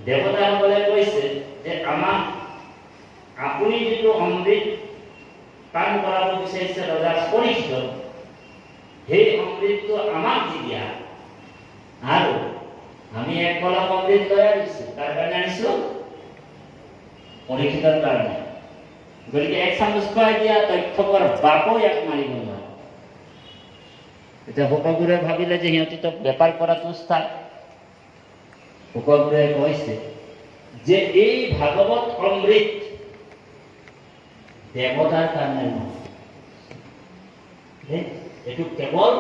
দেৱতাসকলে কৈছে যে আমাক আপুনি যিটো অমৃত পান কৰাব বিচাৰিছে ৰজা পৰীক্ষিত, সেই অমৃতটো আমাক দি দিয়া। আৰু আমি এক কলম অমৃত লৈ আনিছোঁ। তাৰ কাৰণে আনিছোঁ পৰীক্ষিতৰ কাৰণে। গতিকে এক চামুচ খুৱাই দিয়া, তক্ষকৰ বাপো ইয়াক মাৰিব নোৱাৰে। এতিয়া সকলোৰে ভাবিলে যে সিহঁতিতো বেপাৰ কৰাটো উস্তাদ। সকলোৰে কৈছে যে এই ভাগৱত অমৃত দেৱতাৰ কাৰণে নহয়, এইটো কেৱল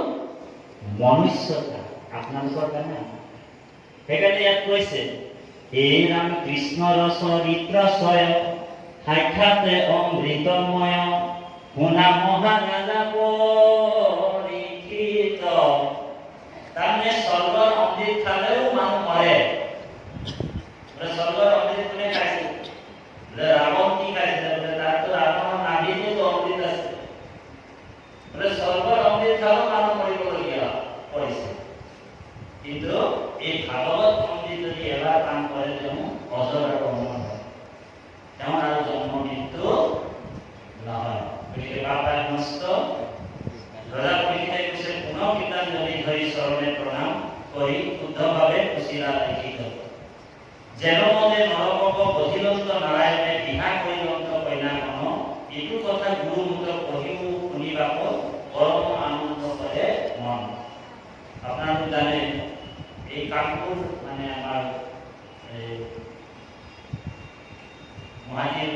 মনুষ্যৰ কাৰণে, আপোনালোকৰ কাৰণে। সেইকাৰণে ইয়াত কৈছে এই ৰাম কৃষ্ণৰ চৰিত্ৰস্বয় সাক্ষাতে অমৃতময় শুনা মহাৰাজা পৰীক্ষিত। তাৰমানে স্বৰ্গৰ অমৃত খালেও মানুহ মৰে। স্বৰ্গৰ অমৃত কোনে খাইছিল? ৰাৱণ কি খাইছিল? তাতো ৰাৱণৰ নাভিতো অমৃত আছে। স্বৰ্গৰ অমৃত খালেও মানুহ মৰিবলগীয়া পৰিছে। কিন্তু এই ভাগৱত অমৃত যদি এবাৰ পান কৰে তেওঁ অজৰ আৰু অমৰ হয়, তেওঁৰ আৰু জন্ম মৃত্যু নহয়। গতিকে পাপাই নষ্ট ৰজা পৰীক্ষাই কৈছে পুনৰ গীতাঞ্জলি ধৰি চৰণে প্ৰণাম কৰি শুদ্ধভাৱে কুচিলা লিখিত যেন মনে নৰকক বধিৰন্ত নাৰায়ণে বিহা কৰি অন্ত কন্যাখন এইটো কথা গুৰুমুখ পঢ়িও শুনিবাক পৰম আনন্দ কৰে মন। আপোনালোকে জানে এই কামবোৰ মানে আমাৰ মহানীৰ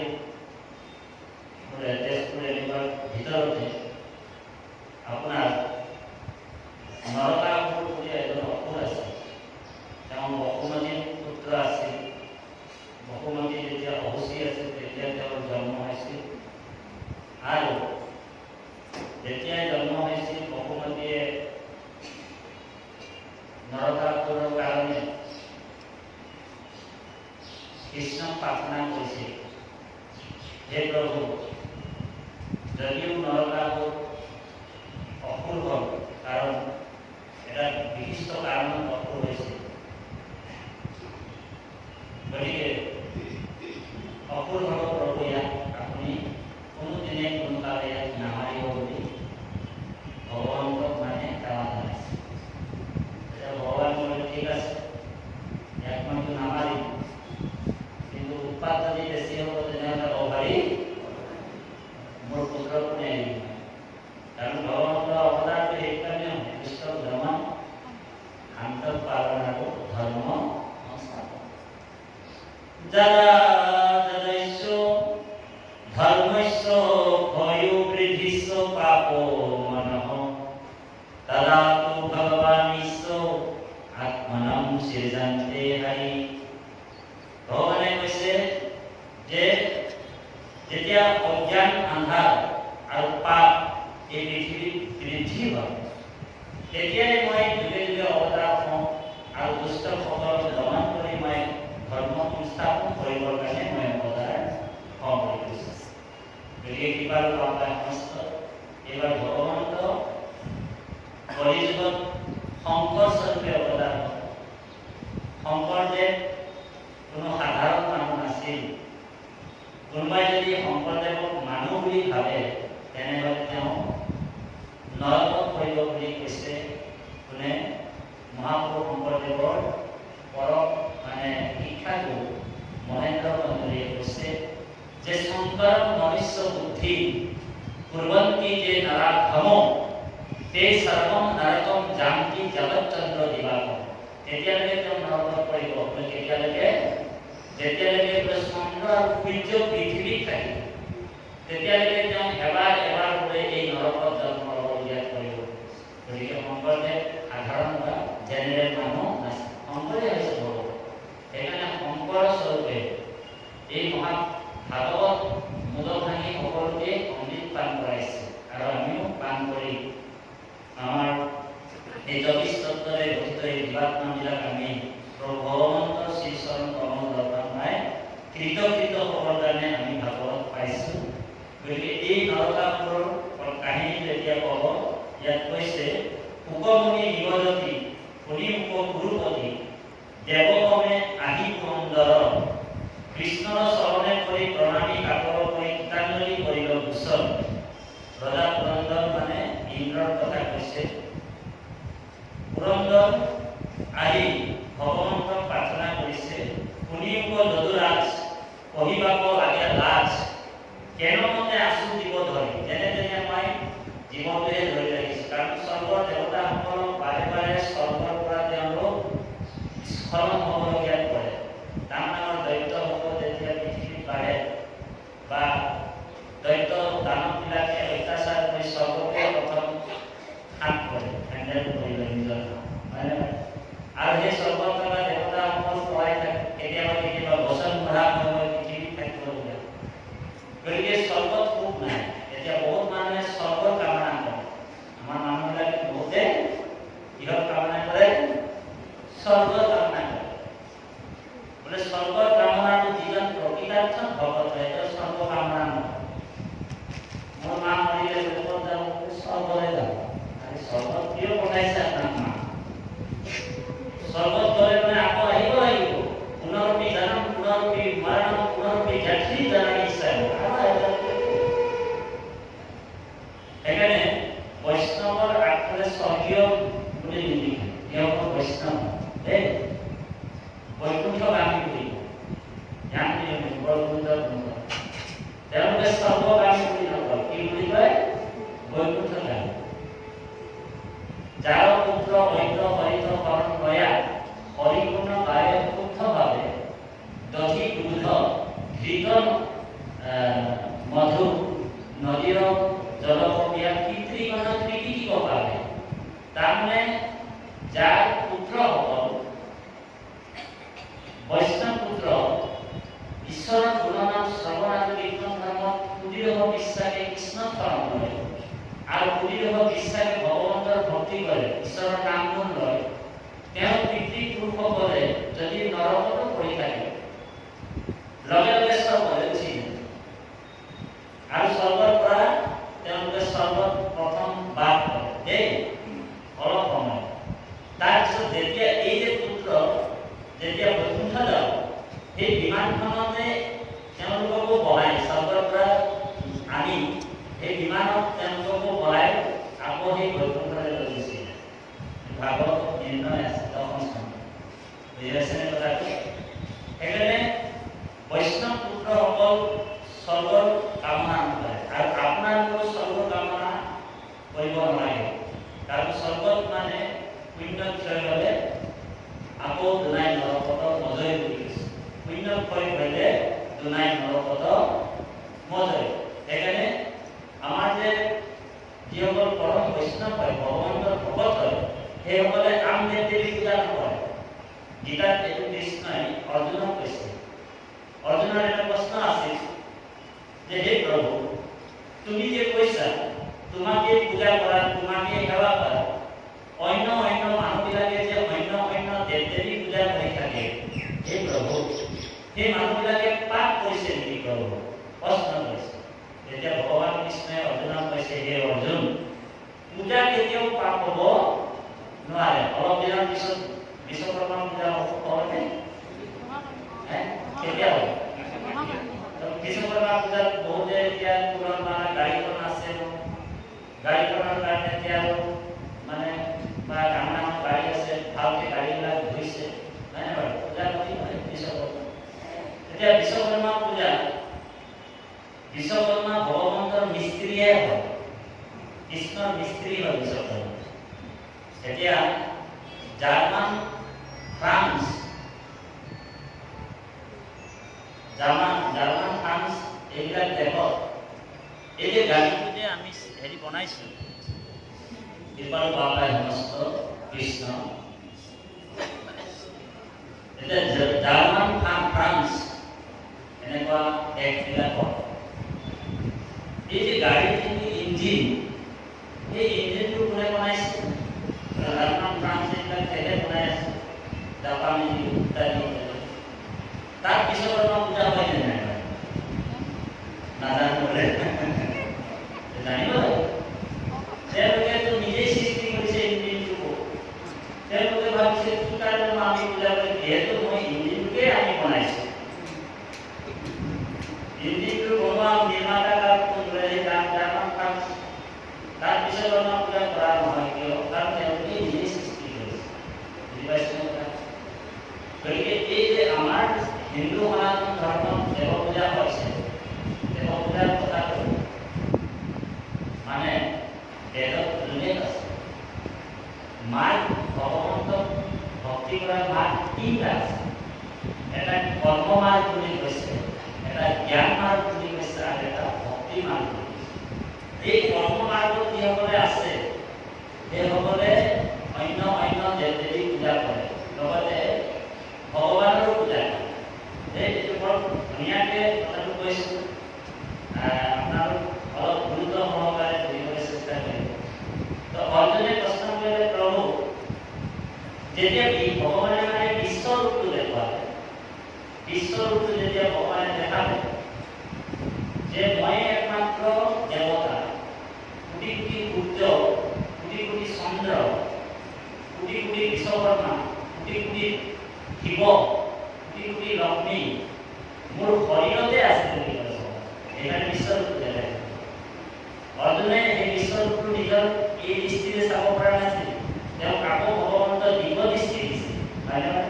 তেজপুৰ এনেকুৱা ভিতৰতে আপোনাৰ নৰকাসুৰ বুলি এজন অসুৰ আছে। তেওঁ বসুমতীৰ পুত্ৰ আছিল। বসুমতী যেতিয়া অহুচি আছিল তেতিয়া তেওঁৰ জন্ম হৈছিল। আৰু যেতিয়াই জন্ম হৈছিল বসুমতীয়ে নৰকাসুৰৰ কাৰণে কৃষ্ণক প্ৰাৰ্থনা কৰিছিল, হে প্ৰভু, যদিও নৰকাসুৰ অসুৰ হ'ল, কাৰণ এটা বিশিষ্ট কাৰণত অসুৰ হৈছিল, গতিকে অসুৰ হ'ব প্ৰভু, ইয়াক আপুনি কোনোদিনে কোনোকালে ইয়াক নামাৰিব বুলি ভগৱন্তক মানে সেৱা জনাইছে। এতিয়া ভগৱান ক'লে ঠিক আছে, ইয়াক মইতো নামাৰিম, কিন্তু উৎপাত যদি বেছি হ'ব তেনেহ'লে অভাৰী মোৰ পুত্ৰ কোনে এৰিব? কাৰণ ভগৱন্তৰ অৱতাৰটো সেইকাৰণে কৃষ্ণ ধৰ্ম শান্ত পালন আৰু ধৰ্ম সংস্থাপন। যাৰা যদৈশ্য ধৰ্মস্য ভয়ো বৃদ্ধিস্য পাপো মনঃ তদা তু ভগবান ঈশ্বৰ আত্মনম সৃজন্তে হৰি। ভগৱানে কৈছে যে যেতিয়া অজ্ঞান আন্ধাৰ আৰু পাপ এই পৃথিৱীত বৃদ্ধি হয়, তেতিয়াই মই যুগে যুগে অৱতাৰ হওঁ আৰু দুষ্টসকলক দমন কৰি মই ধৰ্ম সংস্থাপন কৰিবৰ কাৰণে মই অৱতাৰ হওঁ বুলি কৈছে। গতিকে কৃপাল পাপাই সমস্ত এইবাৰ ভগৱন্ত কলিযুগত শংকৰ স্বৰূপে অৱতাৰ হয়। শংকৰদেৱ কোনো সাধাৰণ মানুহ নাছিল। কোনোবাই যদি শংকৰদেৱক মানুহ বুলি ভাবে তেনেহ'লে তেওঁ নৰকত পৰিব বুলি কৈছে। কোনে? মহাপুৰুষ শংকৰদেৱৰ পৰম মানে শিক্ষাগুৰু মহেন্দ্ৰ কন্দলীয়ে কৈছে যে শংকৰম মনুষ্য বুদ্ধি কুৰ্বন্তি যে নৰাধম তে সৰ্বম নৰকম জানতি জগতচন্দ্ৰ দিবাকৰ। তেতিয়ালৈকে তেওঁ নৰকত পৰিব। তেতিয়ালৈকে যেতিয়ালৈকে চন্দ্ৰ আৰু সূৰ্য পৃথিৱীত থাকিব তেতিয়ালৈকে তেওঁ এবাৰ এবাৰ কৰি এই নৰকত জন্ম ল'বলগীয়া কৰিব। গতিকে শংকৰদেৱ সাধাৰণ বা জেনেৰেল মানুহ নাছিল, শংকৰে হৈছে ভগৱান। সেইকাৰণে শংকৰ স্বৰূপে এই মহা ভাগৱত মূল ভাঙি সকলোকে অমৃত পান কৰাইছে আৰু আমিও পান কৰি আমাৰ এই 24 তত্ত্বৰে গঠিত এই জীৱাত্মাবিলাক আমি ভগৱন্তৰ শ্ৰীচৰণ কমল দৰ্শন পাই কৃতকৃত হ'বৰ কাৰণে আমি ভাগৱত পাইছোঁ। গতিকে এই নৰকাসুৰৰ কাহিনী যেতিয়া ক'ব, ইয়াত কৈছে শুকমুনি নিবদতি শুনি উপ গুৰুপতি দেৱকমে আহি পুৰন্দৰ কৃষ্ণৰ চৰণে কৰি প্ৰণামী কাকৰ কৰি কীৰ্তনলি কৰিল ভূষণ। ৰজা পুৰন্দৰ মানে ইন্দ্ৰৰ কথা কৈছে। পুৰন্দৰ আহি ভগৱন্তক প্ৰাৰ্থনা কৰিছে, শুনিব যদুৰাজ কহিবাব লাগে লাজ, কেনমতে আঁচু দিব ধৰি। যেনে তেনে মই জীৱনটোৱে ধৰি ৰাখিছোঁ, কাৰণ স্বৰ্গৰ দেৱতাসকলক বাৰে বাৰে স্বৰ্গৰ পৰা তেওঁলোক স্খলন হ'বলগীয়াত পৰে। ডাঙৰ ডাঙৰ দৈত্যসকল যেতিয়া পৃথিৱীত বাঢ়ে বা দৈত্য দানৱবিলাকে অত্যাচাৰ কৰি স্বৰ্গকে প্ৰথম হাত কৰে, হেণ্ডেল কৰি লয় নিজৰ নাম, হয়নে নহয়? আৰু সেই স্বৰ্গত থকা দেৱতাসকল সহায় থাকে, কেতিয়াবা কেতিয়াবা বচন ভৰা সময় পৃথিৱীত থাকিবলগীয়া। গতিকে স্বৰ্গত সুখ নাই। এতিয়া বহুত মানুহে স্বৰ্গৰ কামনা কৰে। আমাৰ মানুহবিলাকে বহুতে কিহৰ কামনা কৰে? স্বৰ্গৰ কামনা কৰে। বোলে স্বৰ্গৰ কামনাটো যিজন প্ৰকৃতাৰ্থত ভকত হয়, তেওঁ স্বৰ্গ কামনা নকৰে। মোৰ মা মৰিলে ক'ত যাব? স্বৰ্গলৈ যাব। আৰু স্বৰ্গত কিয় পঠাইছে আপোনাৰ মা? স্বৰ্গত গ'লে মানে আকৌ আহিব লাগিব। পুনৰপি জনম, পুনৰপি মৰণম, পুনৰপি জাতি জনাৰ ইচ্ছা। সেইকাৰণে বৈষ্ণৱৰ আগফালে স্বৰ্গীয় বুলি নিলিখে, তেওঁলোকৰ বৈষ্ণৱ দেই, বৈকুণ্ঠগামী বুলি তেওঁলোকে স্বৰ্গগামী বুলি নকয়, কি বুলি কয়? বৈকুণ্ঠগামী। যাৰ পুত্ৰ বৈদ্য হৰিত শৰণ লয়া, হৰিগুণ গায়ে শুদ্ধভাৱে, দধি দুগ্ধ ঘৃত মধু নদীৰ জলকীয়া পিতৃগণ কৃতিক পাবে। তাৰমানে যাৰ পুত্ৰসকল বৈষ্ণৱ পুত্ৰ ঈশ্বৰৰ গুণনাম শ্ৰৱণ আৰু কীৰ্তন নামত সুদৃঢ় বিশ্বাসে কৃষ্ণক শৰণ লয় আৰু সুদৃঢ় বিশ্বাসে ভগৱন্তৰ ভক্তি কৰে, ঈশ্বৰৰ নাম গুণ লয়, তেওঁ পিতৃপুৰুষসকলে যদি নৰকতো পৰি থাকে লগে লগে স্বৰ্গলৈ উঠি যায়। আৰু স্বৰ্গৰ পৰা তেওঁলোকে স্বৰ্গত প্ৰথম বাস কৰে দেই, অলপ সময়। তাৰপিছত যেতিয়া এই যে পুত্ৰ যেতিয়া বৈকুণ্ঠ যাব, সেই বিমানখনতে তেওঁলোককো বহাই স্বৰ্গৰ পৰা আনি সেই বিমানত তেওঁলোককো বহাই আকৌ সেই বৈকুণ্ঠলৈ লৈ গুচি যায়। ভাগৱত নিৰ্ণয় আছে 10ম স্কন্ধ। বুজি পাইছেনে কথাটো? সেইকাৰণে বৈষ্ণৱ পুত্ৰসকল স্বৰ্গৰ কামনা নকৰে, আৰু আপোনালোকেও স্বৰ্গৰ কামনা কৰিব নালাগে। কাৰণ স্বৰ্গত মানে পুণ্য ক্ষয় হ'লে আকৌ দুনাই নৰকত মজয় বুলি কৈছে। পুণ্য ক্ষয় হ'লে দুনাই নৰকত মজয়। সেইকাৰণে আমাৰ যে যিসকল পৰম বৈষ্ণৱ হয়, ভগৱন্তৰ ভকত হয়, সেইসকলে আন দেৱ দেৱী পূজা নকৰে। গীতাত এইটো কৃষ্ণই অৰ্জুনক কৈছে। অৰ্জুনৰ এটা প্ৰশ্ন আছিল যে হে প্ৰভু, তুমি যে কৈছা তোমাকে পূজা কৰা, তোমাকে সেৱা কৰা, অন্য অন্য মানুহবিলাকে যে অন্য অন্য দেৱ দেৱী পূজা কৰি থাকে, হে প্ৰভু সেই মানুহবিলাকে পাপ কৰিছে নেকি প্ৰভু? প্ৰশ্ন কৰিছে। তেতিয়া ভগৱান কৃষ্ণই অৰ্জুনক কৈছে, হে অৰ্জুন, পূজা কেতিয়াও পাপ হ'ব নোৱাৰে। অলপ দিনৰ পিছত বিশ্বকৰ্মা পূজা হ'বনে? কেতিয়া হ'ব? বিশ্বকৰ্মা পূজাত বহুতে এতিয়া পুৰণা গাড়ীখন আছে, গাড়ীখনৰ কাৰণে এতিয়া মানে বা ডাঙৰ ডাঙৰ গাড়ী আছে, ভালকৈ গাড়ীবিলাক ধুইছে, হয় নে বাৰু? পূজা কৰি হয় বিশ্বকৰ্মা। এতিয়া বিশ্বকৰ্মা পূজা, বিশ্বকৰ্মা ভগৱন্তৰ মিস্ত্ৰীয়ে হয়, কৃষ্ণৰ মিস্ত্ৰী হয় বিশ্বকৰ্মা। এতিয়া জাৰ্মান, ফ্ৰান্স, ফ্ৰান্স এইবিলাক দেশত এই যে গাড়ীটো যে আমি হেৰি বনাইছোঁ, কৃপাল বাবাই সমস্ত কৃষ্ণ, এতিয়া জাৰ্মান, ফ্ৰান্স এনেকুৱা দেশবিলাকত এই যে গাড়ীৰ যিটো ইঞ্জিন, এই ইঞ্জিনটো কোনে বনাইছে? জাৰ্মান, ফ্ৰান্স এইবিলাক দেশে বনাই আছে, জাপানী ইত্যাদি। তাৰ বিশ্বকৰ্মা পূজা হয় নে নাই? নাজানো বোলে, জানিব লাগিব। তেওঁলোকেতো নিজেই সৃষ্টি কৰিছে ইঞ্জিনটো। তেওঁলোকে ভাবিছে কি কাৰণে আমি পূজা কৰি দিয়ে বনাইছে। ইঞ্জিনটো বনোৱা নিৰ্মাতা কাম কোনৰে কাম জানা কাম তাৰপিছত আমাৰ পূজা কৰা নহয় কিয়? কাৰণ তেওঁলোকে নিজে সৃষ্টি কৰিছে। বুজি পাইছে না? গতিকে এই যে আমাৰ হিন্দু সনাতন ধৰ্মত দেৱ পূজা হৈছে, দেৱ পূজাৰ কথাটো মানে বেদত উল্লেখ আছে। মাৰ ভগৱন্তক ভক্তি কৰাৰ মাৰ্গ তিনিটা আছে। এটা কৰ্ম মাৰ্গ বুলি কৈছে, এটা জ্ঞান মাৰ্গ বুলি কৈছে, আৰু এটা ভক্তি মাৰ্গ বুলি কৈছে। এই কৰ্ম মাৰ্গত যিসকলে আছে সেইসকলে অন্য অন্য দেৱ দেৱীক পূজা কৰে, লগতে ভগৱানৰো পূজা কৰে। এইটো বৰ ধুনীয়াকৈ কথাটো কৈছোঁ, আপোনালোক অলপ গুৰুত্ব সহকাৰে বুজিবলৈ চেষ্টা কৰিব। তো অৰ্জুনে প্ৰশ্ন কৰিলে, প্ৰভু যেতিয়া ভগৱানে মানে বিশ্বৰূপটো দেখুৱালে, বিশ্বৰূপটো যেতিয়া ভগৱানে দেখালে যে মই একমাত্ৰ দেৱতা, কোটি কোটি সূৰ্য, কোটি কোটি চন্দ্ৰ, কোটি কোটি বিশ্বকৰ্মা, কোটি কোটি শিৱ, কোটি কোটি লক্ষ্মী মোৰ শৰীৰতে আছে বুলি কৈছে। সেইকাৰণে বিশ্বৰূপটো দেখাইছে। অৰ্জুনে সেই বিশ্বৰূপটো নিজৰ এই দৃষ্টিৰে চাব পৰা নাছিল, তেওঁক আকৌ ভগৱন্ত দিব দৃষ্টি দিছিল, হয় নহয়?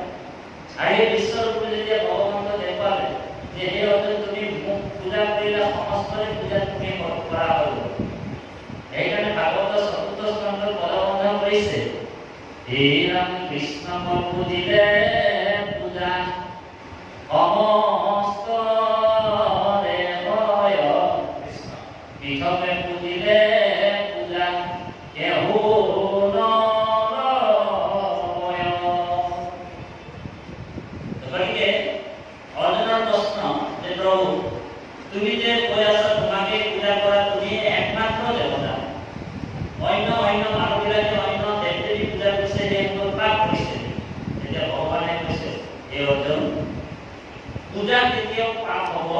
আৰু এই বিশ্বৰূপটো যেতিয়া ভগৱন্ত দেখুৱালে যে সেই অৰ্জুন তুমি মোক পূজা কৰিলে সমস্তৰে পূজা তুমি কৰা হৈ গ'ল। সেইকাৰণে ভাগৱত চতুৰ্থ স্কন্ধত পদবন্ধ কৰিছে, হে ৰাম কৃষ্ণক পূজিলে পূজা সমস্ত দেৱয়, পৃথকে পূজিলে পূজা কেহু নৰয়। গতিকে অৰ্জুনৰ প্ৰশ্ন যে প্ৰভু তুমি যে কৈ আছা তোমাকে পূজা কৰা, তুমি একমাত্ৰ দেৱতা, অন্য অন্য মানুহবিলাকে অন্য দেৱ দেৱী পূজা কৰিছে, সেইবোৰ পাপ কৰিছে। তেতিয়া ভগৱানে কৈছে, এই অৰ্জুন পূজা কেতিয়াও পাপ হ'ব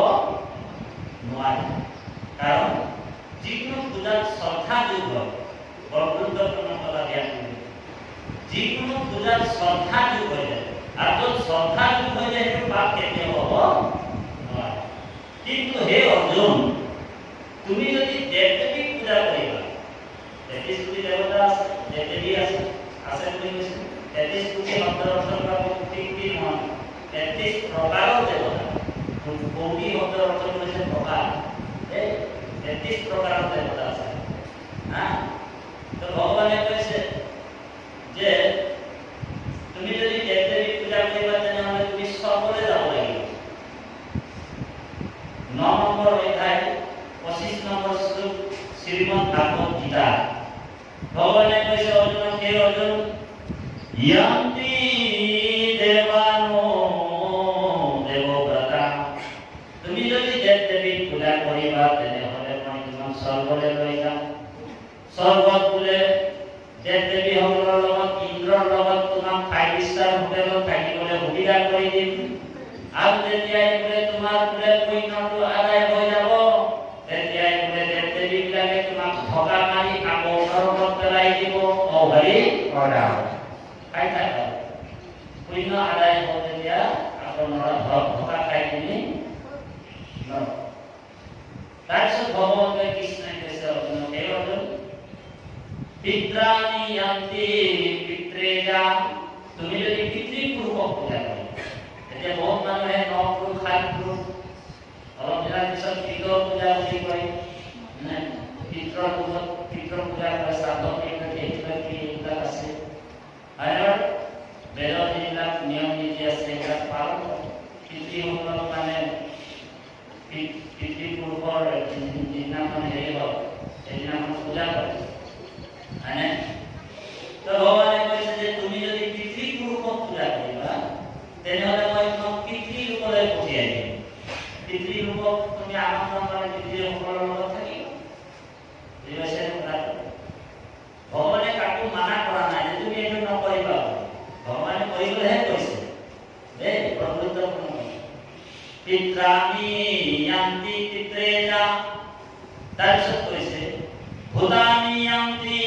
নোৱাৰে, কাৰণ যিকোনো পূজাত শ্ৰদ্ধা যোগ হয়। বৰ গুৰুত্বপূৰ্ণ কথা ধ্যান কৰিব, যিকোনো পূজাত শ্ৰদ্ধা যোগ হৈ যায়, আৰু য'ত শ্ৰদ্ধা যোগ হৈ যায় সেইটো পাপ কেতিয়াও হ'ব নোৱাৰে। কিন্তু হে অৰ্জুন, তুমি যদি দেৱ দেৱীক পূজা কৰিবা, 33 কোটি দেৱতা আছে, দেৱ দেৱী আছে বুলি কৈছে। 33 কোটি শব্দৰ অৰ্থ পাব, কোটি কোটি নহয়, 33 প্ৰকাৰৰ দেৱতা। কোটি শব্দৰ অৰ্থ কৈছে প্ৰকাৰ, 33 প্ৰকাৰৰ দেৱতা আছে। তো ভগৱানে কৈছে যে তুমি যদি দেৱ দেৱীক পূজা কৰিবা তেনেহ'লে তুমি স্বৰ্গলৈ যাব লাগিব। 9 নম্বৰ অধ্যায় 25 নম্বৰ শ্লোক শ্ৰীমদ ভাগৱত গীতা। ভগৱানে কৈছে অৰ্জুনক, হে অৰ্জুন, য়ন্তি দেৱানো দেৱব্ৰতা, তুমি যদি দেৱ দেৱীক পূজা কৰিবা তেনেহ'লে মই তোমাক স্বৰ্গলৈ লৈ যাম। স্বৰ্গত বোলে দেৱ দেৱীসকলৰ লগত, ইন্দ্ৰৰ লগত তোমাক 5 ষ্টাৰ হোটেলত থাকিবলৈ সুবিধা কৰি দিম। আৰু যেতিয়াই বোলে তোমাৰ বোলে পুণ্যটো আদায় হৈ যাব, তেতিয়াই বোলে দেৱ দেৱীবিলাকে তোমাক ঠকা মাৰি আকৌ নৰকত পেলাই দিব। হৰি খাই থাকা, পুণ্য আদায় হ'ব তেতিয়া আকৌ ঠকা খাই কিনি নৰক। তাৰপিছত ভগৱন্তই কৃষ্ণই কৈছে অৰ্জুনক, হে অৰ্জুন, পিত্ৰাণি য়ান্তি পিত্ৰেজা, তুমি যদি পিতৃপুৰুষক পূজা কৰা, এতিয়া বহুত মানুহে 9 পুৰুষ 7 পুৰুষ, অলপ দিনৰ পিছত পিতৃ পূজা বুলি কয়, পিতৃৰ পূজা কৰে, শ্ৰাদ্ধ এইবিলাক আছে, আৰু বেদৰ যিবিলাক নিয়ম নীতি আছে সেইবিলাক পালন কৰে। পিতৃসকলক মানে পিতৃপুৰুষৰ যিদিনাখন হেৰি হয় সেইদিনাখন পূজা কৰে, হয়নে? তো ভগৱানে কৈছে যে তুমি যদি পিতৃপুৰুষক পূজা কৰিবা তেনেহ'লে মই তোমাক পিতৃলোকলৈ পঠিয়াই দিম। পিতৃলোকক তুমি আনন্দ কৰে, পিতৃসকলৰ লগত থাকিবা। বুজি পাইছে কথাটো? ভগৱানে কাকো মানা কৰা নাই যে তুমি এইটো নকৰিবা, ভগৱানে কৰিবলৈহে কৈছে। দেই বৰ গুৰুত্বপূৰ্ণ। পিত্ৰাণি য়ান্তি পিত্ৰেজা, তাৰপিছত কৈছে ভূতানি য়ান্তি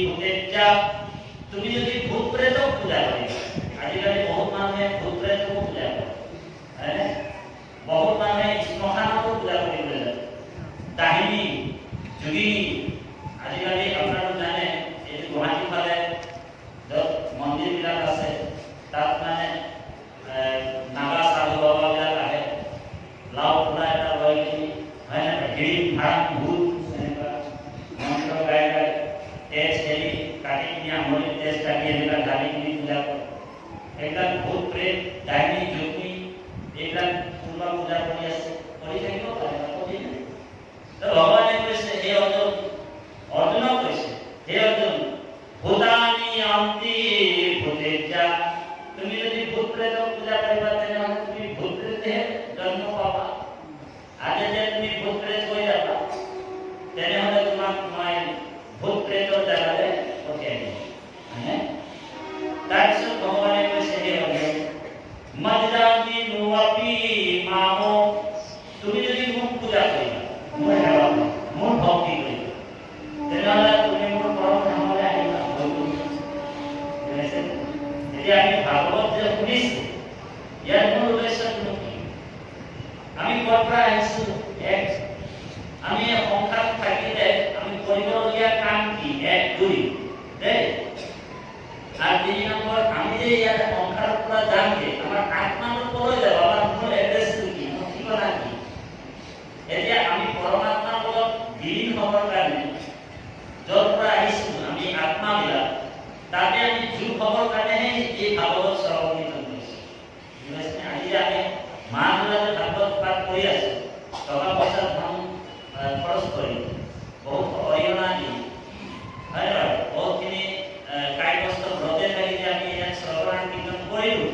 ভূতেজা, তুমি যদি ভূত প্ৰেতক পূজা কৰিবা, আজিকালি বহুত মানুহে ভূত প্ৰেতকো পূজা কৰে, ক'ৰ পৰা আহিছোঁ এক আমি সংসাৰত থাকিলে আমি কৰিবলগীয়া কাম কি এক দুই দেই আৰু 3 নম্বৰ আমি যে ইয়াত সংসাৰৰ পৰা যামগে আমাৰ আত্মাটো ক'লৈ যাব আমাৰ মূল এড্ৰেছটো কি মোৰ ঠিকনা কি এতিয়া আমি পৰমাত্মাৰ লগত বিলীন হ'বৰ কাৰণে য'ৰ পৰা আহিছোঁ আমি আত্মাবিলাক তাতে আমি যোগ হ'বৰ কাৰণেহে এই ভাগৱত শ্ৰৱণ কীৰ্তন কৰিছোঁ আজি আমি মাহবিলাকে ভাগৱত পাঠ কৰি আছোঁ টকা পইচা ধন খৰচ কৰি বহুত অৰিহণা দি হয় নহয় বহুতখিনি কায় কষ্ট ব্ৰতে থাকি যে আমি ইয়াত শ্ৰৱণ কীৰ্তন কৰিলোঁ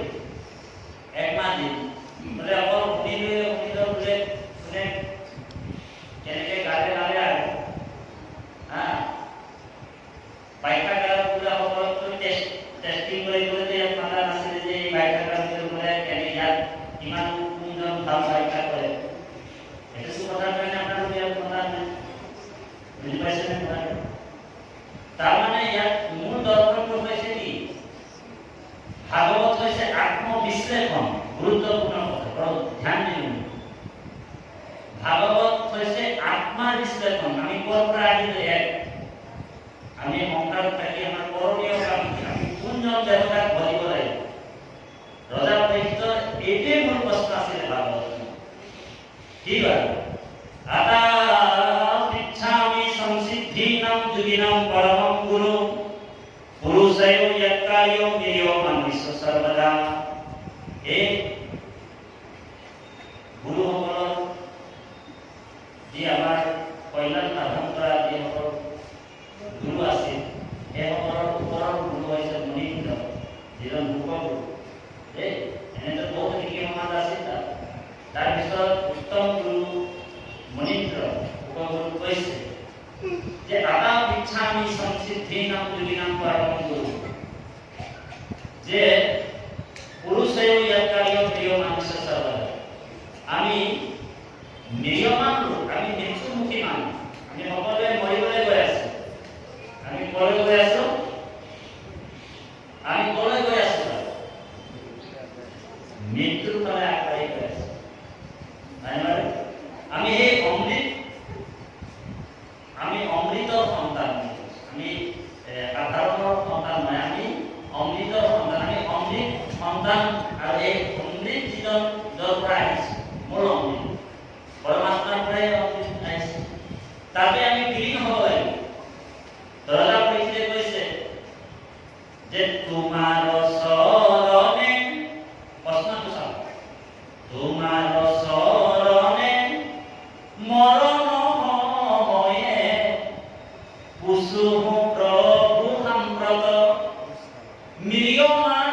একমাহ দিন বোলে অকল শুনিলোঁ বোলে কোনে কেনেকৈ গালে গালে আৰু হা বাক্যাগাৰত বোলে সকলোতো টেষ্টিং কৰিবলৈ যে ইয়াত মাতা নাছিলে যে এই বাক্যাগাৰত বোলে কেনে ইয়াত কিমান কোনজন ভাল বাক্যা কৰে এইটো কথা কাৰণে আপোনালোকে ইয়াত মতা নাই বুজি পাইছেনে কথাটো তাৰমানে ইয়াত মূল দৰ্শনটো হৈছে কি ভাগৱত হৈছে আত্মবিশ্লেষণ গুৰুত্বপূৰ্ণ কথা ধ্যান দিওঁ ভাগৱত হৈছে আত্মাৰ বিশ্লেষণ আমি ক'ৰ পৰা আহিলো এক আমি সংসাৰত থাকি আমাৰ কৰণীয় কাম আমি কোনজন দেৱতাক ভজিব লাগিব ৰজা পৰীক্ষিতৰ এইটোৱে মূল প্ৰশ্ন আছিলে ভাগৱত কি বাৰু আতা পৃচ্ছামি সংসিদ্ধিনাম যোগিনাম পৰমং গুৰু পুৰুষায়ো য়ৎকাৰ্যো মিলিয় মনুষ্য সৰ্বদা এই গুৰুসকলৰ যি আমাৰ কল্যাণ সাধন কৰা যিসকল গুৰু আছিল সেইসকলৰ ওপৰৰ গুৰু হৈছে মুনীন্দ্ৰ যিজন লোকগুৰু দেই এনেতো বহুত নীতি সমাজ আছিল তাৰপিছত উত্তম গুৰু মুনীন্দ্ৰ লোকগুৰু কৈছে যে আতা পৃচ্ছামি সংসিদ্ধিনাম যোগিনাম পৰমং গুৰু যে পুৰুষায়ো য়ৎকাৰ্যো মিলিয় মনুষ্য সৰ্বদা আমি নিয়মান লোক আমি মৃত্যুমুখী মানুহ আমি সকলোৱে মৰিবলৈ গৈ আছো আমি ক'লৈ গৈ আছো মৃত্যুৰ ফালে আগবাঢ়ি গৈ আছো আমি এই অমৃতৰ সন্তান আমি সাধাৰণৰ সন্তান নহয় আমি অমৃতৰ সন্তান আমি অমৃত সন্তান আৰু এই অমৃত যিজন য'ৰ পৰা আহিছে মোৰ অমৃত পৰমাত্মাৰ পৰাই অমৃত আহিছে তাতে আমি বিলীন হ'ব লাগিব ৰজা পৰীক্ষিতে কৈছে যে তোমাৰ চৰণে প্ৰশ্নটো চাওক তোমাৰ চৰণে মৰণ হয়ে পুছুহু প্ৰভু সাম্প্ৰত মিলিয়মান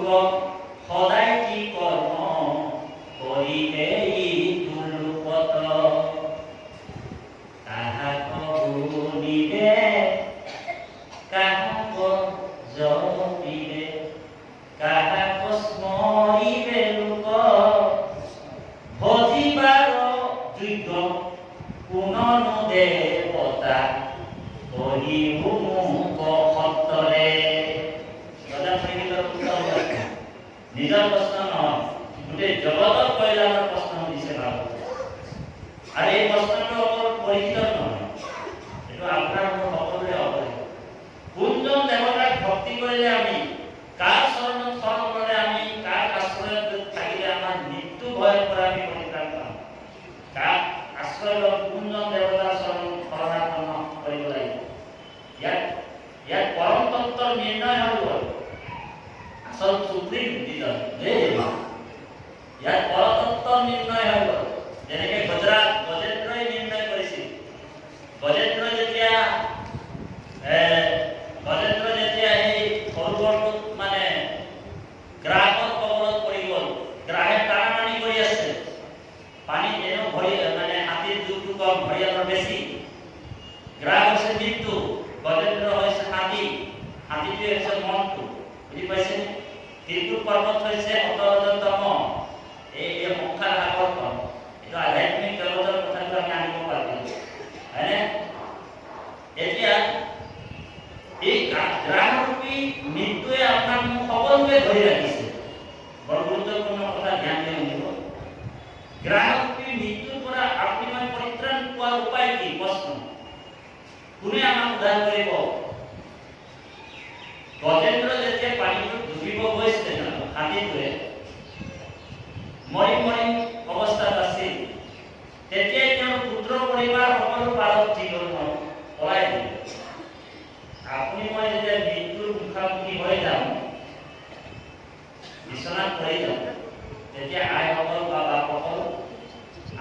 লোক সদায় কি কৰ্ম কৰিলে দুৰ্লপত কাহাক গুণিবে কাহাক জপিবে কাহাক স্মৰিবে লোক ভজিবাৰ যোগ্য কোননো দেৱতা কৰিবু মোক সত্তৰে নিজৰ প্ৰশ্ন নহয় গোটেই জগতৰ কল্যাণৰ প্ৰশ্ন দিছে ভাগৱত আৰু এই প্ৰশ্নটো অকল পৰীক্ষিতৰ নহয় এইটো আপোনাৰ মোৰ সকলোৰে হ'ব কোনজন দেৱতাক ভক্তি কৰিলে আমি কাৰ চৰণত শৰণ ল'লে আমি কাৰ আশ্ৰয়ত থাকিলে আমাৰ মৃত্যু ভয়ৰ পৰা আমি পৰিত্ৰাণ পাম কাৰ আশ্ৰয় লৈ কোনজন দেৱতাৰ শৰণাপন্ন কৰিব লাগিব ইয়াত পৰম তত্ত্বৰ নিৰ্ণয় হৈ গ'ল আচল সুপ্ৰিম যিজন ইয়াত পৰতত্ত্বৰ নিৰ্ণয় হৈ গ'ল যেনেকৈ গজেন্দ্ৰই নিৰ্ণয় কৰিছিল গজেন্দ্ৰ যেতিয়া এই সৰোবৰটোত মানে গ্ৰাহকৰ কবলত পৰি গ'ল গ্ৰাহে টানাটানি কৰি আছে পানীত এনেও মানে হাতীৰ জোৰটো কম ভৰিয়ালৰ বেছি গ্ৰাহ হৈছে মৃত্যু গজেন্দ্ৰ হৈছে হাতীটোৱে হৈছে মনটো বুজি পাইছে কিন্তু পৰ্বত হৈছে অতৰতম এই সংসাৰ সাগৰখন এইটো আধ্যাত্মিক জগতৰ কথাটো আমি আনিব পাৰিম হয়নে এতিয়া এই গ্ৰাহৰূপী মৃত্যুৱে আপোনাক মোক সকলোকে ধৰি ৰাখিছে গ্ৰাহকটি মৃত্যুৰ পৰা আপুনি মই পৰিত্ৰাণ পোৱাৰ উপায় কি? প্ৰশ্ন কোনে আমাক উদ্ধাৰ কৰিব? গজেন্দ্ৰ যেতিয়া পানীটো ডুবিব গৈছিলে হাতীটোৱে মৰি মৰি অৱস্থাত আছিল, তেতিয়াই তেওঁৰ পুত্ৰ পৰিবাৰ সকলো পাৰত জীৱন পলাই দিলে। আপুনি মই যেতিয়া মৃত্যুৰ মুখামুখি হৈ যাম, বিচনাত পৰি যাম, তেতিয়া আইসকল বা বাপসকল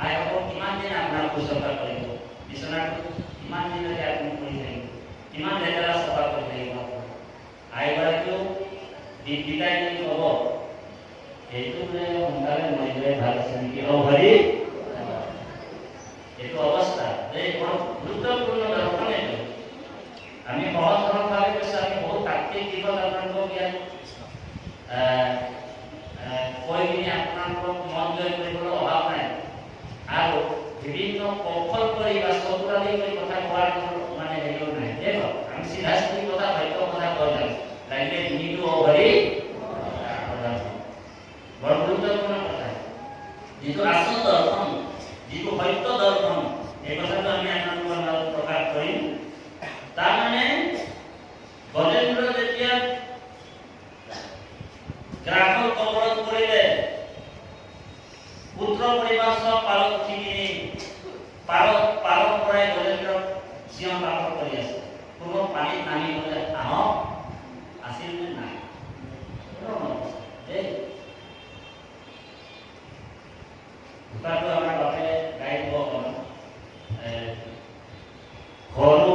আইসকল কিমান দিন আপোনাৰ শুশ্ৰূষা কৰিব? বিচনাত কিমান দিনলৈকে আপুনি পৰি থাকিব? কিমান লেতেৰা চাফা কৰি থাকিব? আইগৰাকীও বিদায় দি ক'ব, এইটো বোলে সোনকালে মৰি যোৱাই ভাল আছে নেকি? হৰি এইটো অৱস্থা বৰ গুৰুত্বপূৰ্ণ দৰ্শন এইটো। আমি সহজ সৰলভাৱে কৈছোঁ, আমি বহুত তাত্ত্বিক দিশত আপোনালোকক ইয়াত কৈ পিনি আপোনালোকক মন জয় কৰিবলৈ অভাৱ নাই। আৰু বিভিন্ন কৌশল কৰি বা চতুৰালি কৰি কথা কোৱাৰ মানে হেৰিও নাই। দেখক আমি চিধা চিধি কথা সত্য কথা কৈ যাম, লাগিলে ডিঙিটো অভৰি বৰ গুৰুত্বপূৰ্ণ কথা। যিটো আচল দৰ্শন, যিটো সত্য দৰ্শন, এই কথাটো আমি আপোনালোকৰ মাজত প্ৰকাশ কৰিম। তাৰমানে গজেন্দ্ৰ যেতিয়া গ্ৰাহকৰ কবলত পৰিলে, পুত্ৰ পৰিবাৰ সব পাৰত উঠি কিনি পাৰত পৰাই গজেন্দ্ৰ চিঞৰ বাখৰ কৰি আছে। কোনো পানীত নামিবলৈ আহক আছিল নে নাই? ঢুকাটো আমাৰ বাপে গাই দিব ঘৰু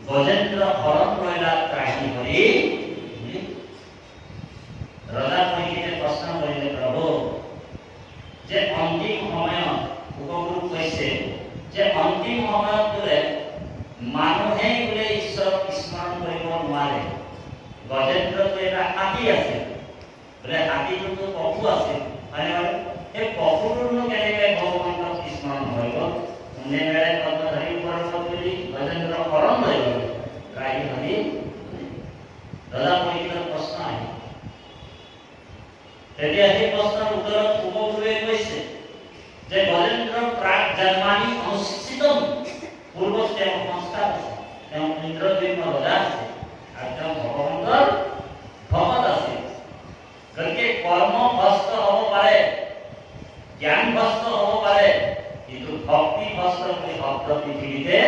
গজেন্দ্র হরণ রইলা ত্রাহি হরি রজা পরিচিতে প্রশ্ন করিলে প্রভু যে অন্তিম সময়ত উপগুরু কৈছে যে অন্তিম সময়ত বোলে মানুহে বোলে ঈশ্বরক স্মরণ কৰিব নোৱাৰে। গজেন্দ্ৰটো এটা হাতী আছিল, বোলে হাতীটোতো পশু আছিল, হয় নহয়? সেই পশুটোনো কেনেকৈ ভগৱন্তক স্মৰণ কৰিব? কোনে মেৰে পদ্মধাৰী ওপৰত বুলি গজেন্দ্ৰ হৰণ লৈ গ'ল ত্ৰাহি হৰি। ৰজা পৰীক্ষিতৰ প্ৰশ্ন আহিল। তেতিয়া সেই প্ৰশ্নৰ উত্তৰত উপগুৰুৱে কৈছে যে গজেন্দ্ৰৰ প্ৰাক জন্মানি অনুষ্ঠিতম, পূৰ্বত তেওঁ সংস্কাৰ আছে, তেওঁ ইন্দ্ৰদ্বীপ ৰজা আছে আৰু তেওঁ ভগৱন্তৰ ভকত আছিল। গতিকে কৰ্ম ভ্ৰষ্ট হ'ব পাৰে, জ্ঞান ভ্ৰষ্ট হ'ব পাৰে, কিন্তু ভক্তি ভ্ৰষ্ট বুলি শব্দ পৃথিৱীতে।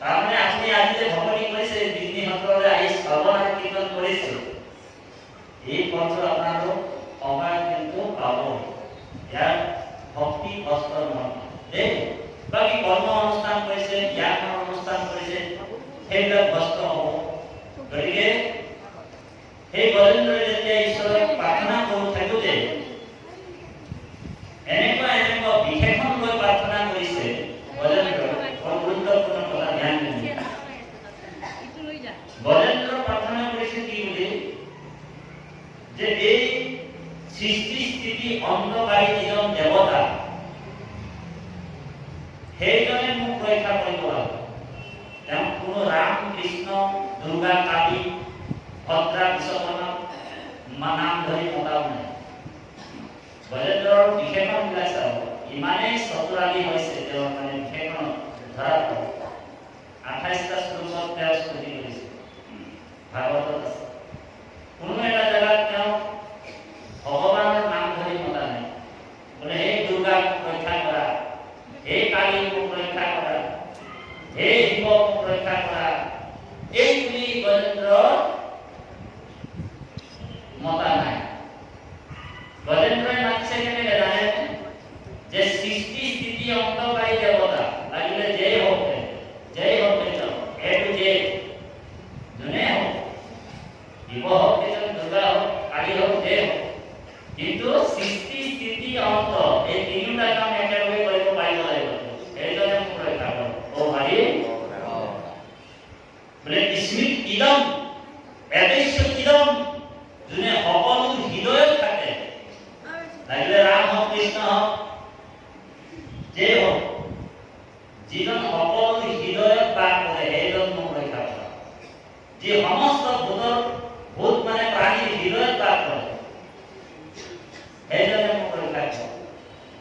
তাৰমানে আপুনি আজি যে ভকতি কৰিছে, বিজনী সত্ৰলৈ আহি শ্ৰৱণ আৰু কীৰ্তন কৰিছে, এই ফলটো আপোনালোক সময় কিন্তু পাব। ইয়াৰ ভক্তি ভ্ৰষ্ট নহয় দেই। বাকী কৰ্ম অনুষ্ঠান কৰিছে, জ্ঞানৰ অনুষ্ঠান কৰিছে, সেইবিলাক ভ্ৰষ্ট হ'ব। গতিকে সেই গজেন্দ্ৰই যেতিয়া ঈশ্বৰক প্ৰাৰ্থনা কৰি থাকোঁতে এনেকুৱা বিশেষণ লৈ প্ৰাৰ্থনা কৰিছে গজেন্দ্ৰই বৰ গুৰুত্বপূৰ্ণ কথা ধ্যান দিছে। গজেন্দ্ৰ প্ৰাৰ্থনা কৰিছে কি বুলি যে এই সৃষ্টি স্থিতি অন্তকাৰী যিজন দেৱতা সেইজনে মোক ৰক্ষা কৰিব লাগিব। তেওঁ কোনো ৰাম কৃষ্ণ দুৰ্গা কালী ভদ্ৰা বিশ্বকৰ্মা নাম ধৰি মতাও নাই। গজেন্দ্ৰৰ বিশেষণ বিলাক চাব ইমানেই চতুৰালি হৈছে তেওঁৰ মানে বিশেষণ ধৰা 28টা শ্লোকত তেওঁ স্তুতি কৰিছে ভাগৱতত আছে। কোনো এটা জেগাত তেওঁ ভগৱানৰ নাম ধৰি মতা নাই। বোলে হে দুৰ্গা মোক ৰক্ষা কৰা, হে কালী মোক ৰক্ষা কৰা, হে শিৱ মোক ৰক্ষা কৰা, এই বুলি গজেন্দ্ৰ মতা নাই। গজেন্দ্ৰই মাতিছে কেনেকে জানে যে সৃষ্টি স্থিতি অন্তকাৰী দেৱতা লাগিলে যেই হওক এইটো যে যোনে হওক শিৱ হওক দুৰ্গা হওক কালী হওক যে হওক, কিন্তু সৃষ্টি স্থিতি অন্ত এই তিনিটা কাম একেলগে কৰিব পাৰিব লাগিব। সেইজনে মোক ৰক্ষা কৰক। অ হৰি বোলে স্মৃত ইদম এদেশ্য ইদম, যোনে সকলো হৃদয়ত থাকে লাগিলে ৰাম হওক কৃষ্ণ হওক যে হওক, যিজন সকলো হৃদয়ত বাস কৰে সেইজন মোক ৰক্ষা কৰে। যি সমস্ত ভূত মানে প্ৰাণীৰ হৃদয়ত বাস কৰে সেইজনে মোক ৰক্ষা কৰে।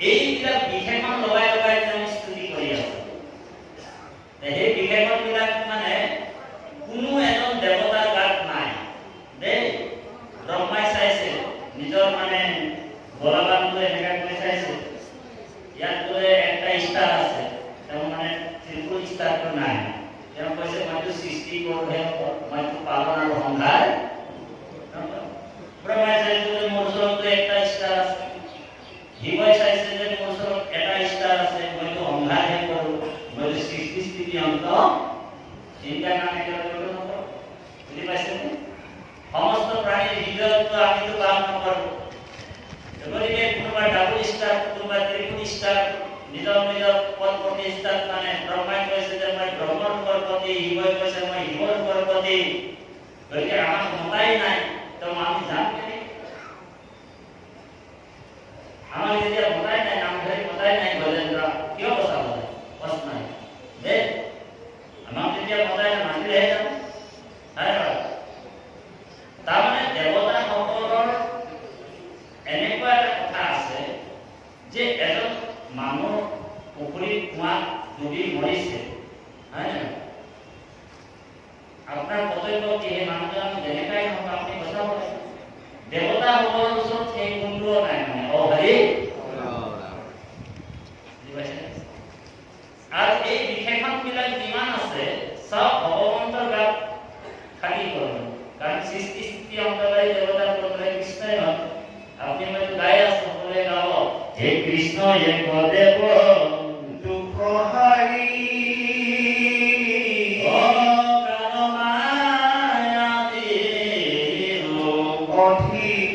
এইবিলাক বিশেষণ লগাই তেওঁ স্তুতি কৰি আছে। সেই বিশেষণ বিলাক মানে কোনো এজন দেৱতাৰ গাত নাই দেই। ব্ৰহ্মাই চাইছে নিজৰ মানে বলৱানটো এনেকা কৰি চাইছে, ইয়াত বোলে একটা ষ্টাৰ আছে, তেওঁ মানে ত্ৰিপুৰ ষ্টাৰটো নাই। তেওঁ কৈছে মইতো সৃষ্টি কৰোঁহে, মইতো পালন আৰু সংহাৰ। ব্ৰহ্মাই চাইছে যে মোৰ ওচৰত একটা ষ্টাৰ আছে, শিৱই চাইছে যে মোৰ ওচৰত এটা ষ্টাৰ আছে, মইতো সংহাৰহে কৰোঁ, মইতো সৃষ্টি স্থিতি অন্ত চিন্তা কাম একেলগে কৰিব নকৰোঁ। বুজি পাইছেনে? সমস্ত প্ৰাণীৰ হৃদয়তো আমিতো কাম নকৰোঁ। গতিকে কোনোবা ডাবল ষ্টাৰ, কোনোবা ত্ৰিপুল ষ্টাৰ, নিজৰ পদ প্ৰতিষ্ঠাত মানে ব্ৰহ্মাই কৈছে যে মই ব্ৰহ্মৰ পতি, শিৱই কৈছে মই শিৱৰ পতি। গতিকে আমাক মতাই নাই, তো আমি যাম কেনেকৈ? আমাক যেতিয়া মতাই নাই, নাম ধৰি মতাই নাই গজেন্দ্ৰ, কিয় বচাব লাগে? প্ৰশ্ন নাই দেই। আমাক যেতিয়া মতাই নাই মাতিলেহে যাম। তাৰমানে দেৱতাসকলৰ এনেকুৱা এটা কথা আছে যে এজন মানুহ পুখুৰীত কুঁৱাত ডুবি মৰিছে, হয় নাই? আপোনাৰ কৰ্তব্য কি? সেই মানুহজন যেনেকাই নহওক আপুনি বচাব লাগে। দেৱতাসকলৰ ওচৰত সেই গুণটোও নাই মানে অ হৰি। আৰু এই বিশেষণ বিলাক যিমান আছে চব ভগৱন্তৰ গাত খাটি কৰিব। কাৰণ সৃষ্টি স্থিতি অন্তকাৰী দেৱতাৰ পৰাই কৃষ্ণই হয়। আপনি মইতো গাই আছো, সকলোৱে গাব হে কৃষ্ণ এক দেৱ দুখ হাৰি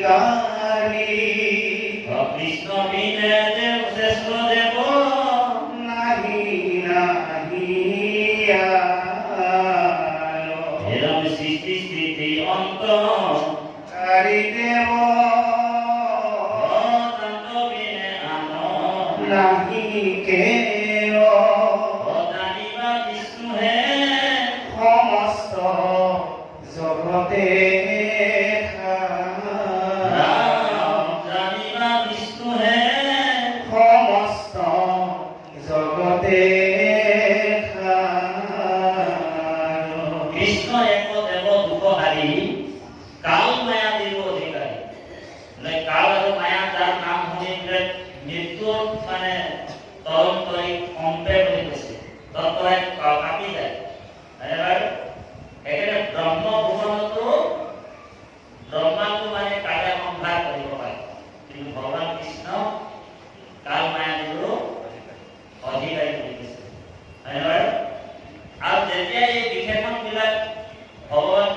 অধিকাৰী কৃষ্ণ বিনে দেৱ শ্ৰেষ্ঠ দেৱ নাহি এরম সৃষ্টি স্থিতি অন্ত কারি দেব বিনে আনো নাহি কেও জানিবা বিষ্ণু হে সমস্ত জগতে জানিবা বিষ্ণু হে সমস্ত জগতে কৃষ্ণ এক দেৱ দুখহাৰী কাল মায়া দিব অধিকাৰী। কাল আৰু মায়া যাৰ নাম শুনিলে মৃত্যুৰ মানে তৰণ কৰি কম্পে বুলি কৈছে, তৎপৰাই কাপি যায়। সেইকাৰণে ব্ৰহ্ম ভুৱনতো ব্ৰহ্মাটো মানে কালে সংহাৰ কৰিব পাৰে, কিন্তু ভগৱান কৃষ্ণ কাল মায়া দিবৰো অধিকাৰী বুলি কৈছে। আৰু যেতিয়া এই বিশেষণ বিলাক ভগৱান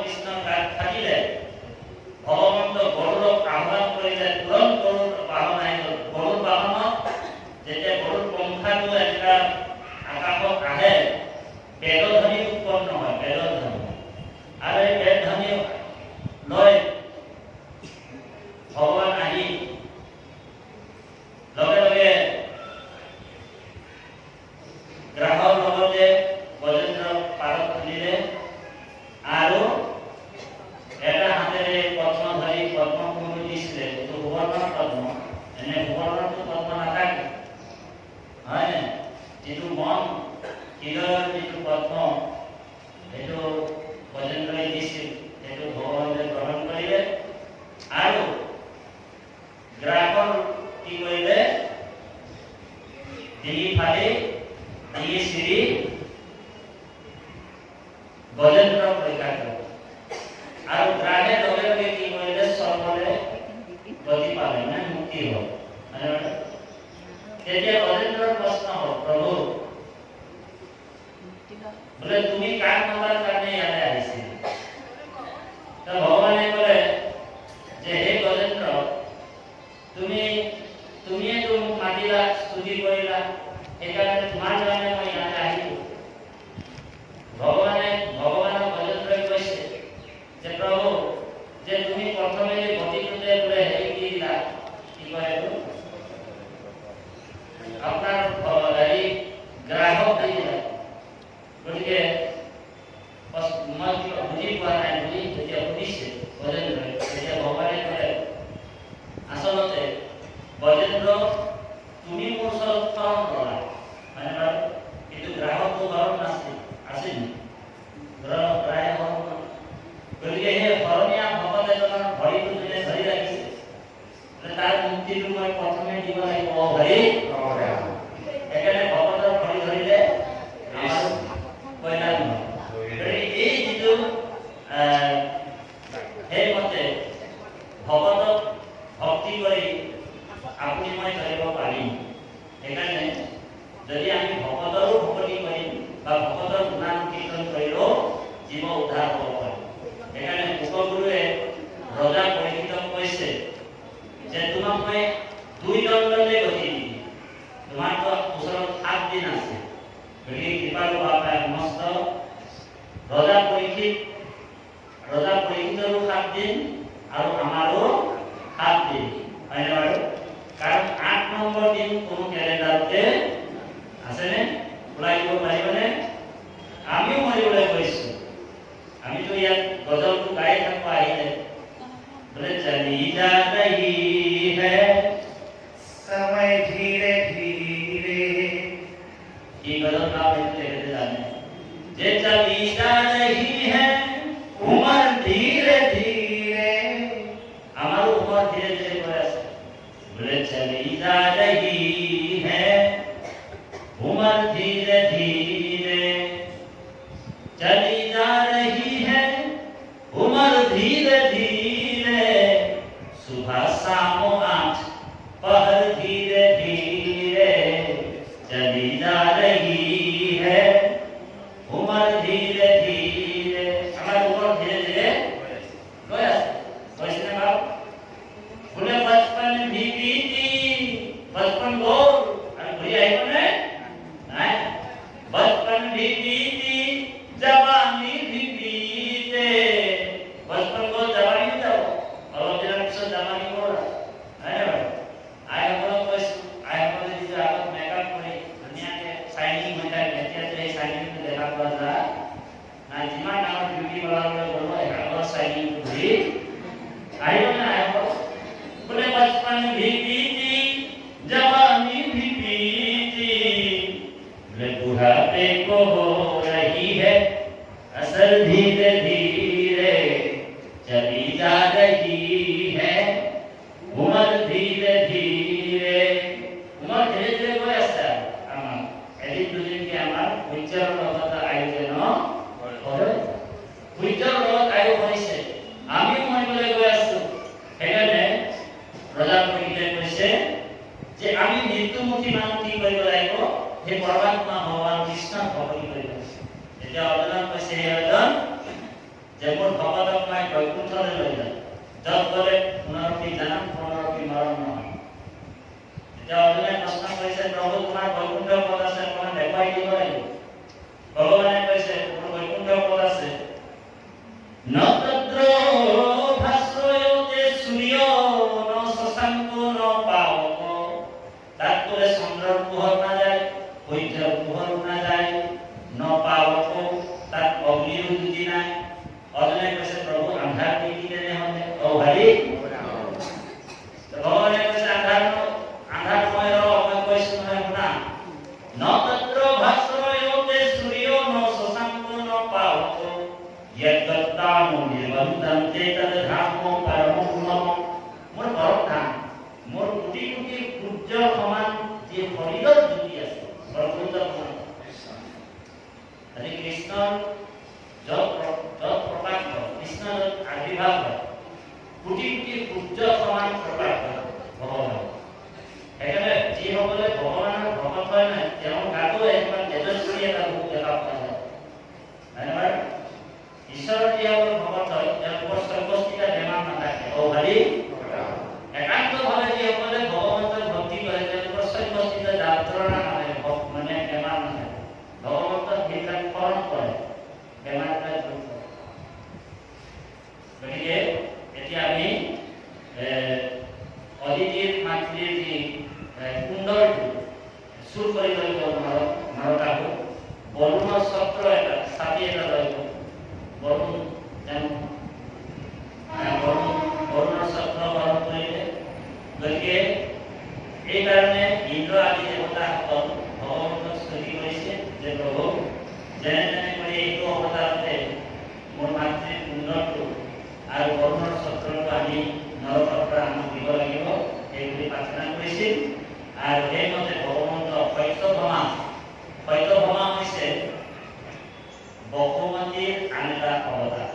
গজেন্দ্ৰ পৰীক্ষা কৰিব আৰু গ্ৰাহে লগে লগে কি কৰিলে স্বৰ্গলে গতি পালে মানে মুক্তি হ'ল তেতিয়া গজেন্দ্ৰৰ প্ৰশ্ন হ'ল প্ৰভু বোলে তুমি কাক মাতাৰ কাৰণে ইয়ালৈ আহিছিল তো ভগৱানে ক'লে যে হে গজেন্দ্ৰ তুমিয়ে তো মোক মাতিলা স্তুতি কৰিলা সেইকাৰণে তোমাৰ কাৰণে মই ইয়ালৈ আহিলো ভগৱানৰ গজেন্দ্ৰই কৈছে যে প্ৰভু যে তুমি প্ৰথমে যে গতিটোতে বোলে হেৰি দি দিলা কি কয় এইটো আপোনাৰ হেৰি গ্ৰাহক দি দিলা গতিকে মই বুজি পোৱা নাই বুলি যেতিয়া সুধিছে গজেন্দ্ৰই তেতিয়া ভগৱানে ক'লে আচলতে গজেন্দ্ৰ তুমি মোৰ ওচৰত উত্তৰণ কৰা মানে বাৰু কিন্তু গ্ৰাহকটো ঘৰত নাছিল আছিল গ্ৰাহক গতিকে সেই ধৰণীয়া ভকত এজনৰ ভৰিটো যোনে ধৰি ৰাখিছে তাৰ মুক্তিটো মই প্ৰথমে দিব লাগিব হৰি সেইকাৰণে ভকতৰ ভৰি ধৰিলে আমাৰ কল্যাণ হয় এই যিটো সেইমতে ভকতক ভক্তি কৰি আপুনি মই ধৰিব পাৰিম সেইকাৰণে যদি আমি ভকতৰো ভক্তি কৰিম বা ভকতৰ গুণানুকীৰ্তন কৰিলেও জীৱ উদ্ধাৰ হ'ব পাৰিম সেইকাৰণে উপগুৰুৱে ৰজা পৰীক্ষিতক কৈছে যে তোমাক মই 2 দণ্ডলৈ গতি দিম তোমাৰ ওচৰত 7 দিন আছে গতিকে কৃপালু বাপাই সমস্ত ৰজা পৰীক্ষিতৰো 7 দিন আৰু আমাৰো 7 দিন হয়নে বাৰু কাৰণ 8 নম্বৰ দিন কোনো কেলেণ্ডাৰতে আছেনে ওলাই দিব পাৰিবনে আমিও মৰিবলৈ কৈছো আমিতো ইয়াত গজলটো গাই থাকোঁ আহিলে बोले चली जा रही है समय धीरे धीरे ये गजल का लेके जाने जे चली जा रही है उम्र धीरे धीरे हमारी उम्र धीरे धीरे बोले चली जा रही है उम्र धीरे धीरे चली जा रही है उम्र धीरे धीरे सुबह शाम आँच पहर धीरे धीरे चली जा रही है उम्र धीरे धीरे हमारी उम्र धीरे धीरे वैसे बाप बोले बचपन भी बीती बचपन बोल अरे भैया है कौन है बचपन भी बीती जवानी भी बीते बचपन को जवानी में जाओ और जरा कुछ जवानी हो रहा है आई हम लोग जो आप मेकअप करे दुनिया के शाइनिंग में जाए कहते हैं तो शाइनिंग में देखा हुआ था ना जिमा नाम ब्यूटी वाला लोग बोलो है और शाइनिंग भी आई हो ना बोले बचपन भी बीती जवानी भी बीती बोले बुढ़ापे को हो रही है असर धीरे धीरे चली जा रही है उम्र धीरे धीरे उम्र धीरे धीरे कोई ऐसा आमार एदिन दुदिन के आमार उच्चार লগত আয়োজন কৰে উচ্চাৰ লগত আয়োজন হৈছে আমি মৰিবলৈ গৈ আছো সেইকাৰণে ৰজা পৰীক্ষিতে কৈছে যে আমি মৃত্যুমুখী মানুহ কি কৰিব লাগিব সেই পৰমাত্মা ভগৱান কৃষ্ণক ভক্তি কৰিব এতিয়া অৰ্জুনক কৈছে হে অৰ্জুন যে মোৰ ভকতক মই বৈকুণ্ঠলৈ লৈ যাম য'ত গ'লে পুনৰপি জনম পুনৰপি মৰণ নহয় এতিয়া অৰ্জুনে প্ৰশ্ন কৰিছে প্ৰভু তোমাৰ বৈকুণ্ঠ পদ আছে অকণমান দেখুৱাই দিব লাগিব ভগৱানে কৈছে মোৰ বৈকুণ্ঠ পদ আছে ন তদ্ৰ ভাস্ৰয়তে সূৰ্য ন শশাঙ্ক ন পাৱক তাত বোলে চন্দ্ৰৰ পোহৰ নাযায় সূৰ্যৰ পোহৰ নাযায় ন পাৱক তাত অগ্নিৰো জ্যোতি নাই অৰ্জুনে কৈছে প্ৰভু আন্ধাৰ দেখি কেনে হ'লে অ হৰি ভগৱানে কৈছে আন্ধাৰ সময় মই কৈছো নহয় শুনা ন তদ্ৰ ভাস্ৰয়তে সূৰ্য ন শশাঙ্ক ন পাৱক यद्गत्तानो निर्बन्धन्ते तद्धामो परमोन्नम मोर परम धाम मोर कोटि कोटि সূৰ্য সমান যে শৰীৰৰ জ্যোতি আছে ব্ৰহ্মপুত্ৰ সমান হৰি কৃষ্ণ য'ত আবিৰ্ভাৱ হয় কোটি কোটি সূৰ্য সমান প্ৰকাশ হয় ভগৱান সেইকাৰণে যিসকলে ভগৱানৰ ভকত হয় নাই তেওঁৰ গাতো এনেকুৱা তেজস্বী এটা ৰূপ দেখা পোৱা যায় হয়নে ঈশ্বৰৰ যিসকল ভকত হয় তেওঁলোকৰ সৰ্বস্থিত বেমাৰ নাথাকে অভাৰী একান্তভাৱে যিসকলে ভগৱন্তৰ ভক্তি কৰে তেওঁলোকৰ সৰ্বস্থিত যাত্ৰা নাথাকে মানে বেমাৰ নাথাকে ভগৱন্তৰ সেইবিলাক ফৰণ কৰে বেমাৰবিলাক দূৰ কৰে গতিকে এতিয়া আমি অদিতিৰ মাতৃৰ যি কুণ্ডলটো চুৰ কৰি লৈ গ'ল নৰকাসুৰ বৰুণৰ চক্ৰ এটা ছাতি এটা লৈ গ'ল বৰুণৰ চক্ৰ বহন কৰিলে গতিকে এইকাৰণে ইন্দ্ৰ আদি দেৱতাসকল ভগৱন্তক স্তুতি কৰিছে যে প্ৰভু যেনে তেনে কৰি এইটো অৱতাৰতে মোৰ মাতৃৰ কুণ্ডলটো আৰু বৰুণৰ চক্ৰটো আমি নৰকৰ পৰা আমাক দিব লাগিব এইবুলি প্ৰাৰ্থনা কৰিছিল আৰু সেইমতে ভগৱন্ত সত্যভামা হৈছে বসুমতীৰ আন এটা অৱতাৰ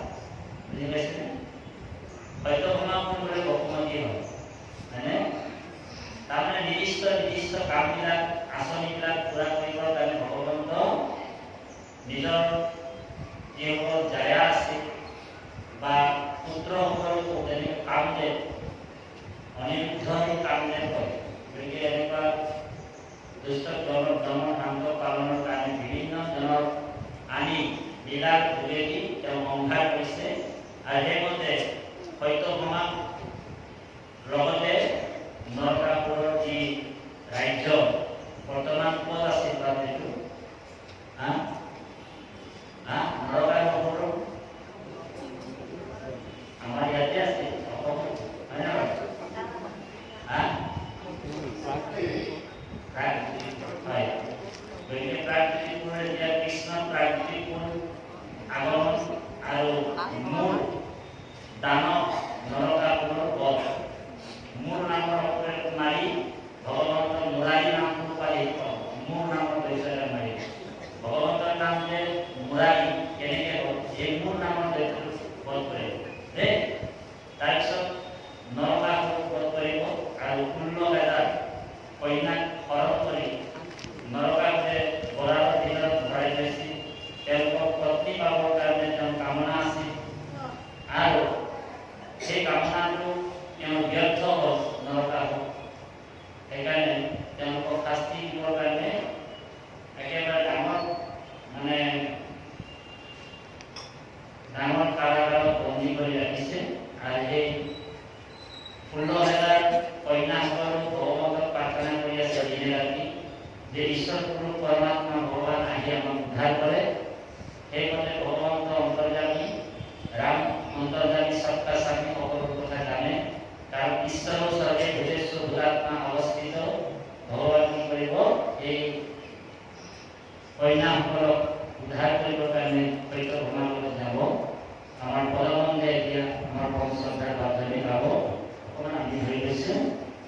বুজি পাইছেনে সত্যভামা কোনদৰে বসুমতী হয় হয়নে তাৰমানে নিৰ্দিষ্ট কামবিলাক আঁচনিবিলাক পূৰা কৰিবৰ কাৰণে ভগৱন্ত নিজৰ যিসকল জায়া আছিল বা পুত্ৰসকলকো তেনেকৈ কাম দিয়ে অনিৰুদ্ধ কাম দিয়ে কৰে গতিকে এনেকুৱা দুষ্ট ধৰ্ম পালনৰ কাৰণে বিভিন্ন জনক আনি লীলাৰ যোগেদি তেওঁ সংহাৰ কৰিছে আৰু সেইমতে সত্যভামাক লগতে নৰকাসুৰৰ যি ৰাজ্য বৰ্তমান ক'ত আছিল বা সেইটো নৰকাসুৰ আমাৰ ইয়াতে আছে অসমত হয় নহয় হয় গতিকে প্ৰাকৃতিকপুৰ এতিয়া কৃষ্ণ প্ৰাকৃতিকপুৰ আগমন আৰু মূল দানৱ নৰকাসুৰৰ বধ মোৰ নামৰ মাৰি ভগৱন্তৰ মুৰাৰী নামটো পালি মোৰ নামৰ দৈত্যৰে মাৰি ভগৱন্তৰ নাম যে মুৰাৰী কেনেকৈ হ'ল এই মোৰ নামৰ দৈত্যটো বধ কৰিব দেই তাৰপিছত নৰকাসুৰক বধ কৰিব আৰু 16,000 কন্যাক হৰণ কৰি নৰকাসুৰে বৰালৰ দিনত ভৰাই লৈছিল তেওঁলোকক পত্নী পাবৰ কাৰণে তেওঁৰ কামনা আছিল আৰু সেই কামনাটো তেওঁৰ ব্যৰ্থ হ'ল নৰকাসুৰ সেইকাৰণে তেওঁলোকক শাস্তি দিবৰ কাৰণে একেবাৰে ডাঙৰ কাৰাগাৰত বন্দী কৰি ৰাখিছে আৰু সেই 16,000 কন্যাসকলো ভগৱন্তক প্ৰাৰ্থনা কৰি আছে দিনে ৰাতি যে ঈশ্বৰ গুৰু পৰমাত্মা ভগৱান আহি আমাক উদ্ধাৰ কৰে সেইমতে ভগৱন্ত অন্তৰ্যামী ৰাম অন্তৰ্যামী সত্তা স্বামী সকলো কথা জানে কাৰণ ঈশ্বৰৰ ওচৰতে ভূতেশ্বৰ ভূতাত্মা অৱস্থিত